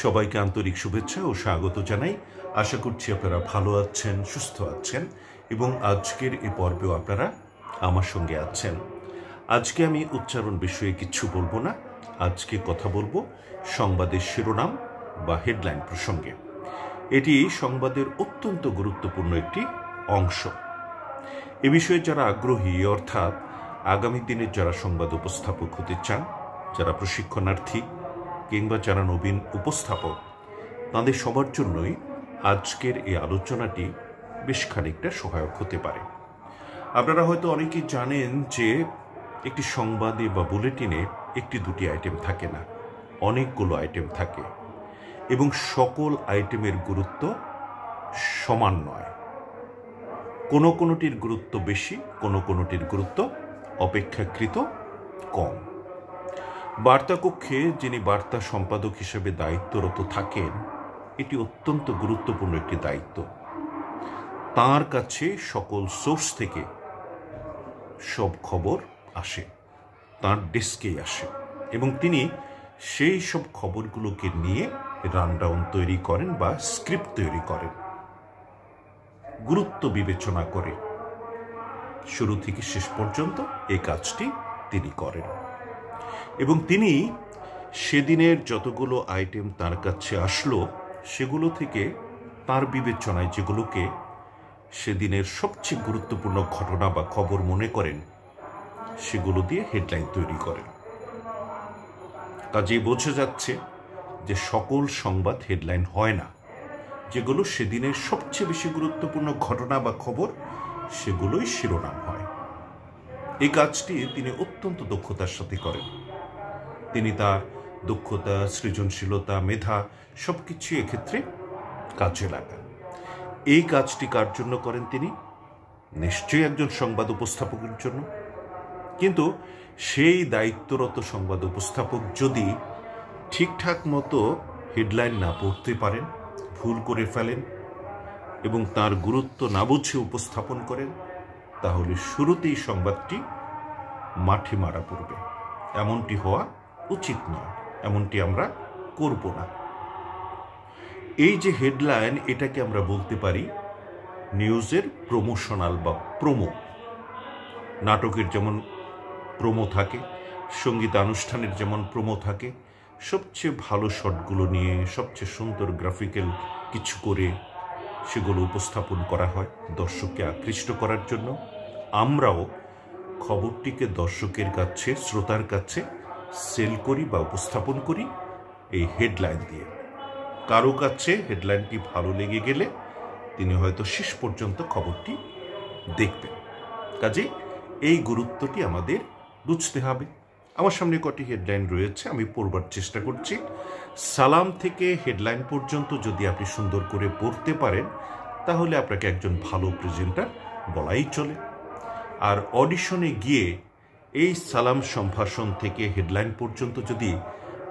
সবাইকে আন্তরিক শুভেচ্ছা ও স্বাগত জানাই। আশা করছি আপনারা ভালো আছেন, সুস্থ আছেন এবং আজকের এই পর্বেও আপনারা আমার সঙ্গে আছেন। আজকে আমি উচ্চারণ বিষয়ে কিচ্ছু বলবো না। আজকে কথা বলবো সংবাদের শিরোনাম বা হেডলাইন প্রসঙ্গে। এটি সংবাদের অত্যন্ত গুরুত্বপূর্ণ একটি অংশ। এ বিষয়ে যারা আগ্রহী, অর্থাৎ আগামী দিনের যারা সংবাদ উপস্থাপক হতে চান, যারা প্রশিক্ষণার্থী কিংবা যারা নবীন উপস্থাপক, তাদের সবার জন্যই আজকের এই আলোচনাটি বেশ খানিকটা সহায়ক হতে পারে। আপনারা হয়তো অনেকেই জানেন যে একটি সংবাদে বা বুলেটিনে একটি দুটি আইটেম থাকে না, অনেকগুলো আইটেম থাকে এবং সকল আইটেমের গুরুত্ব সমান নয়। কোনো কোনোটির গুরুত্ব বেশি, কোনো কোনোটির গুরুত্ব অপেক্ষাকৃত কম। বার্তাকক্ষে যিনি বার্তা সম্পাদক হিসেবে দায়িত্বরত থাকেন, এটি অত্যন্ত গুরুত্বপূর্ণ একটি দায়িত্ব। তার কাছে সকল সোর্স থেকে সব খবর আসে, তার ডেস্কেই আসে এবং তিনি সেই সব খবরগুলোকে নিয়ে রানডাউন তৈরি করেন বা স্ক্রিপ্ট তৈরি করেন, গুরুত্ব বিবেচনা করে শুরু থেকে শেষ পর্যন্ত এই কাজটি তিনি করেন। এবং তিনি সেদিনের যতগুলো আইটেম তার কাছে আসলো, সেগুলো থেকে তার বিবেচনায় যেগুলোকে সেদিনের সবচেয়ে গুরুত্বপূর্ণ ঘটনা বা খবর মনে করেন, সেগুলো দিয়ে হেডলাইন তৈরি করেন। কাজেই বোঝা যাচ্ছে যে সকল সংবাদ হেডলাইন হয় না। যেগুলো সেদিনের সবচেয়ে বেশি গুরুত্বপূর্ণ ঘটনা বা খবর, সেগুলোই শিরোনাম হয়। এই কাজটি তিনি অত্যন্ত দক্ষতার সাথে করেন। তিনি তার দক্ষতা, সৃজনশীলতা, মেধা সবকিছু এক্ষেত্রে কাজে লাগান। এই কাজটি কার জন্য করেন তিনি? নিশ্চয়ই একজন সংবাদ উপস্থাপকের জন্য। কিন্তু সেই দায়িত্বরত সংবাদ উপস্থাপক যদি ঠিকঠাক মতো হেডলাইন না পড়তে পারেন, ভুল করে ফেলেন এবং তার গুরুত্ব না বুঝে উপস্থাপন করেন, তাহলে শুরুতেই সংবাদটি মাঠে মারা পড়বে। এমনটি হওয়া উচিত নয়, এমনটি আমরা করব না। এই যে হেডলাইন, এটাকে আমরা বলতে পারি নিউজের প্রমোশনাল বা প্রোমো। নাটকের যেমন প্রোমো থাকে, সঙ্গীতানুষ্ঠানের যেমন প্রোমো থাকে, সবচেয়ে ভালো শটগুলো নিয়ে সবচেয়ে সুন্দর গ্রাফিক্যাল কিছু করে সেগুলো উপস্থাপন করা হয় দর্শককে আকৃষ্ট করার জন্য। আমরাও খবরটিকে দর্শকের কাছে, শ্রোতার কাছে সেল করি বা উপস্থাপন করি এই হেডলাইন দিয়ে। কারো কাছে হেডলাইনটি ভালো লেগে গেলে তিনি হয়তো শেষ পর্যন্ত খবরটি দেখবেন। কাজে এই গুরুত্বটি আমাদের বুঝতে হবে। আমার সামনে কটি হেডলাইন রয়েছে, আমি পড়বার চেষ্টা করছি। সালাম থেকে হেডলাইন পর্যন্ত যদি আপনি সুন্দর করে পড়তে পারেন, তাহলে আপনাকে একজন ভালো প্রেজেন্টার বলাই চলে। আর অডিশনে গিয়ে এই সালাম সম্ভাষণ থেকে হেডলাইন পর্যন্ত যদি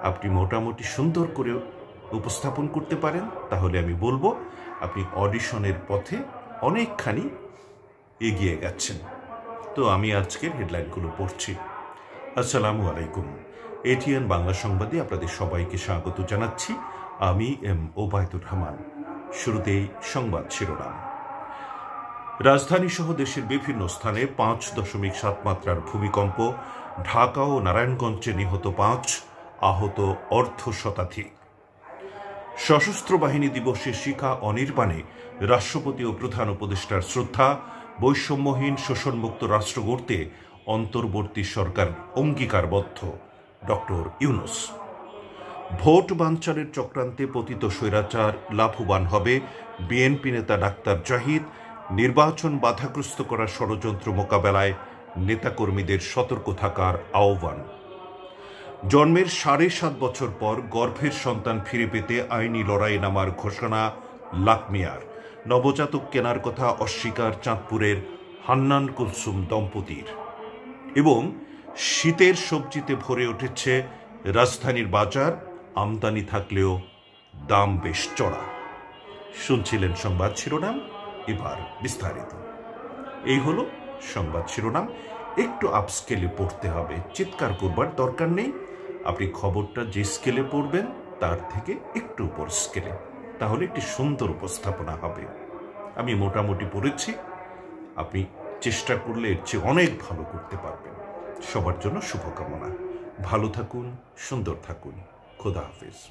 আপনি মোটামুটি সুন্দর করে উপস্থাপন করতে পারেন, তাহলে আমি বলবো আপনি অডিশনের পথে অনেকখানি এগিয়ে গেছেন। তো আমি আজকের হেডলাইনগুলো পড়ছি। আসসালামু আলাইকুম। এটিএন বাংলা সংবাদে আপনাদের সবাইকে স্বাগত জানাচ্ছি। আমি এম ওবায়দুর রহমান। শুরুতেই সংবাদ শিরোনাম। রাজধানী সহ দেশের বিভিন্ন স্থানে 5.7 মাত্রার ভূমিকম্প। ঢাকা ও নারায়ণগঞ্জে নিহত 5, আহত অর্ধশতাধিক। সশস্ত্র বাহিনী দিবসে শিখা অনির্বাণে রাষ্ট্রপতি ও প্রধান উপদেষ্টার শ্রদ্ধা। বৈষম্যহীন শোষণমুক্ত রাষ্ট্র গড়তে অন্তর্বর্তী সরকার অঙ্গীকারবদ্ধ, ডক্টর ইউনূস। ভোট বানচালের চক্রান্তে পতিত স্বৈরাচার লাভবান হবে, বিএনপি নেতা ডাক্তার জাহিদ। নির্বাচন বাধাগ্রস্ত করার ষড়যন্ত্র মোকাবেলায় নেতাকর্মীদের সতর্ক থাকার আহ্বান। জন্মের 7.5 বছর পর গর্ভের সন্তান ফিরে পেতে আইনি লড়াই নামার ঘোষণা লাকমিয়ার। নবজাতক কেনার কথা অস্বীকার চাঁদপুরের হান্নান কুলসুম দম্পতির। এবং শীতের সবজিতে ভরে উঠেছে রাজধানীর বাজার, আমদানি থাকলেও দাম বেশ চড়া। শুনছিলেন সংবাদ শিরোনাম, এবার বিস্তারিত। এই হলো সংবাদ শিরোনাম। একটু আপস্কেলে পড়তে হবে, চিৎকার করবার দরকার নেই। আপনি খবরটা যে স্কেলে পড়বেন তার থেকে একটু উপর স্কেলে, তাহলে একটি সুন্দর উপস্থাপনা হবে। আমি মোটামুটি পড়েছি, আপনি চেষ্টা করলে এর চেয়ে অনেক ভালো করতে পারবেন। সবার জন্য শুভকামনা। ভালো থাকুন, সুন্দর থাকুন। খোদা হাফেজ।